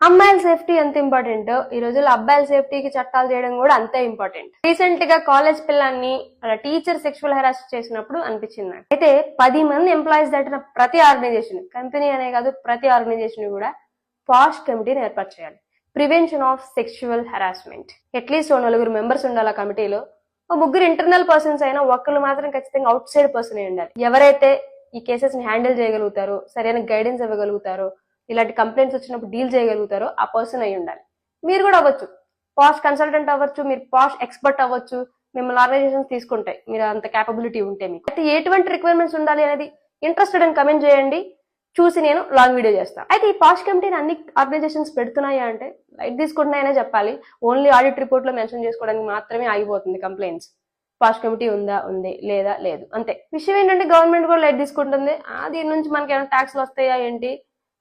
అమ్మాయిల సేఫ్టీ ఎంత ఇంపార్టెంట్, ఈ రోజుల్లో అబ్బాయిల సేఫ్టీకి చట్టాలు చేయడం కూడా అంతే ఇంపార్టెంట్. రీసెంట్ గా కాలేజ్ పిల్లల్ని అలా టీచర్ సెక్షువల్ హెరాస్ చేసినప్పుడు అనిపించింది నాకు. అయితే 10 మంది ఎంప్లాయీస్ దాటిన ప్రతి ఆర్గనైజేషన్, కంపెనీ అనే కాదు ప్రతి ఆర్గనైజేషన్ కూడా పాష్ కమిటీని ఏర్పాటు చేయాలి. Prevention of sexual harassment. At least 4 members ఉండాలి ఆ కమిటీలో. 3 ఇంటర్నల్ పర్సన్స్ అయినా ఒక్కరు మాత్రం ఖచ్చితంగా అవుట్ సైడ్ పర్సన్ అయి ఉండాలి. ఎవరైతే ఈ కేసెస్ ని హ్యాండిల్ చేయగలుగుతారో, సరైన గైడెన్స్ ఇవ్వగలుగుతారో, ఇలాంటి కంప్లైంట్స్ వచ్చినప్పుడు డీల్ చేయగలుగుతారో ఆ పర్సన్ అయి ఉండాలి. మీరు కూడా అవ్వచ్చు, పాష్ కన్సల్టెంట్ అవ్వచ్చు, మీరు పాష్ ఎక్స్పర్ట్ అవ్వచ్చు. మిమ్మల్ని ఆర్గనైజేషన్స్ తీసుకుంటాయి మీరు అంత క్యాపబిలిటీ ఉంటే. మీకు అయితే ఎటువంటి రిక్వైర్మెంట్స్ ఉండాలి అనేది ఇంట్రెస్టెడ్ అని కమెంట్ చేయండి, చూసి నేను లాంగ్ వీడియో చేస్తాను. అయితే ఈ పాష్ కమిటీని అన్ని ఆర్గనైజేషన్స్ పెడుతున్నాయా అంటే లైట్ తీసుకుంటున్నాయనే చెప్పాలి. ఓన్లీ ఆడిట్ రిపోర్ట్ లో మెన్షన్ చేసుకోవడానికి మాత్రమే ఆగిపోతుంది కంప్లైంట్స్. పాష్ కమిటీ ఉందా, ఉంది, లేదా, లేదు, అంతే. విషయం ఏంటంటే గవర్నమెంట్ కూడా లైట్ తీసుకుంటుంది. దీని నుంచి మనకి ఏమైనా ట్యాక్స్లు వస్తాయా ఏంటి,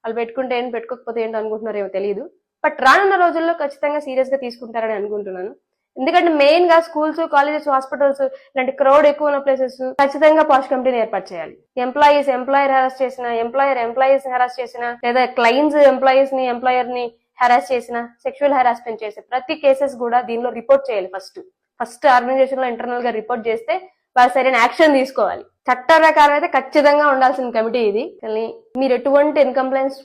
వాళ్ళు పెట్టుకుంటే ఏంటి పెట్టుకోకపోతే ఏంటి అనుకుంటున్నారేమో తెలియదు. బట్ రానున్న రోజుల్లో ఖచ్చితంగా సీరియస్ గా తీసుకుంటారని అనుకుంటున్నాను. ఎందుకంటే మెయిన్ గా స్కూల్స్, కాలేజెస్, హాస్పిటల్స్ ఇలాంటి క్రౌడ్ ఎక్కువ ఉన్న ప్లేసెస్ ఖచ్చితంగా పాష్ కమిటీని ఏర్పాటు చేయాలి. ఎంప్లాయీస్ ఎంప్లాయర్ హెరాస్ చేసిన, ఎంప్లాయర్ ఎంప్లాయీస్ హెరాస్ చేసిన, లేదా క్లయింట్స్ ఎంప్లాయీస్ ని ఎంప్లాయర్ ని హెరాస్ చేసిన, సెక్షువల్ హెరాస్మెంట్ చేసే ప్రతి కేసెస్ కూడా దీనిలో రిపోర్ట్ చేయాలి. ఫస్ట్ ఆర్గనైజేషన్ లో ఇంటర్నల్ గా రిపోర్ట్ చేస్తే వాళ్ళు సరైన యాక్షన్ తీసుకోవాలి. చట్ట ప్రకారం అయితే ఖచ్చితంగా ఉండాల్సిన కమిటీ ఇది. కానీ మీరు ఎటువంటి ఇన్కంప్లైన్స్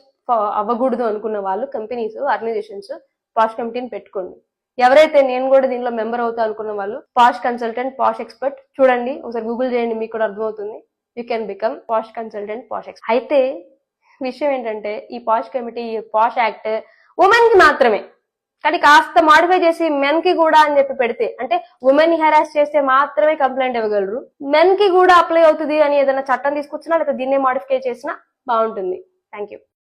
అవ్వకూడదు అనుకున్న వాళ్ళు, కంపెనీస్, ఆర్గనైజేషన్స్ పాష్ కమిటీని పెట్టుకోండి. ఎవరైతే నేను కూడా దీనిలో మెంబర్ అవుతా అనుకున్న వాళ్ళు పాష్ కన్సల్టెంట్, పాష్ ఎక్స్పర్ట్ చూడండి, ఒకసారి గూగుల్ చేయండి, మీకు కూడా అర్థమవుతుంది. You can become posh consultant, posh expert. అయితే విషయం ఏంటంటే ఈ పాష్ కమిటీ, పాష్ యాక్ట్ ఉమెన్ కి మాత్రమే, కానీ కాస్త మాడిఫై చేసి మెన్ కి కూడా అని చెప్పి పెడితే, అంటే ఉమెన్ ని హెరాస్ చేస్తే మాత్రమే కంప్లైంట్ ఇవ్వగలరు, మెన్ కి కూడా అప్లై అవుతుంది అని ఏదైనా చట్టం తీసుకొచ్చినా లేదా దీన్నే మాడిఫై చేసినా బాగుంటుంది. Thank you.